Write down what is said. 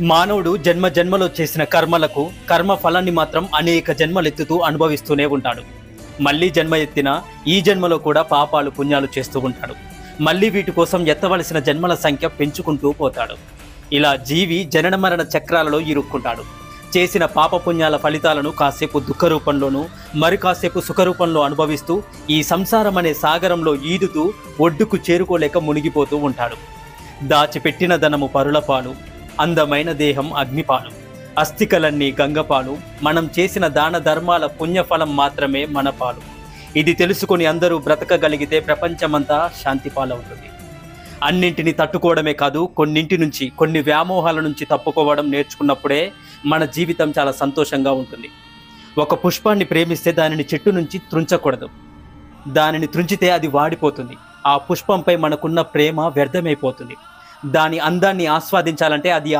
మానవుడు జన్మ జన్మలో చేసిన కర్మలకు కర్మ ఫలాన్ని మాత్రం అనేక జన్మలెత్తుతూ అనుభవిస్తూనే ఉంటాడు. మళ్ళీ జన్మ ఎత్తినా ఈ జన్మలో కూడా పాపాలు పుణ్యాలు చేస్తూ ఉంటాడు. మళ్ళీ వీటి కోసం ఎత్తవలసిన జన్మల సంఖ్య పెంచుకుంటూ పోతాడు. ఇలా జీవి జనన మరణ చక్రాలలో ఇరుక్కుంటాడు. చేసిన పాపపుణ్యాల ఫలితాలను కాసేపు దుఃఖ రూపంలోనూ మరి కాసేపు సుఖరూపంలో అనుభవిస్తూ ఈ సంసారం అనే సాగరంలో ఈదుతూ ఒడ్డుకు చేరుకోలేక మునిగిపోతూ ఉంటాడు. దాచిపెట్టిన ధనము పరులపాలు, అందమైన దేహం అగ్నిపాలు, అస్థికలన్నీ గంగపాలు, మనం చేసిన దాన ధర్మాల పుణ్యఫలం మాత్రమే మన పాలు. ఇది తెలుసుకొని అందరూ బ్రతకగలిగితే ప్రపంచమంతా శాంతి పాలవుతుంది. అన్నింటినీ తట్టుకోవడమే కాదు, కొన్ని వ్యామోహాల నుంచి తప్పుకోవడం నేర్చుకున్నప్పుడే మన జీవితం చాలా సంతోషంగా ఉంటుంది. ఒక పుష్పాన్ని ప్రేమిస్తే దానిని చెట్టు నుంచి త్రుంచకూడదు. దానిని త్రుంచితే అది వాడిపోతుంది. ఆ పుష్పంపై మనకున్న ప్రేమ వ్యర్థమైపోతుంది. దాని అందాన్ని ఆస్వాదించాలంటే అది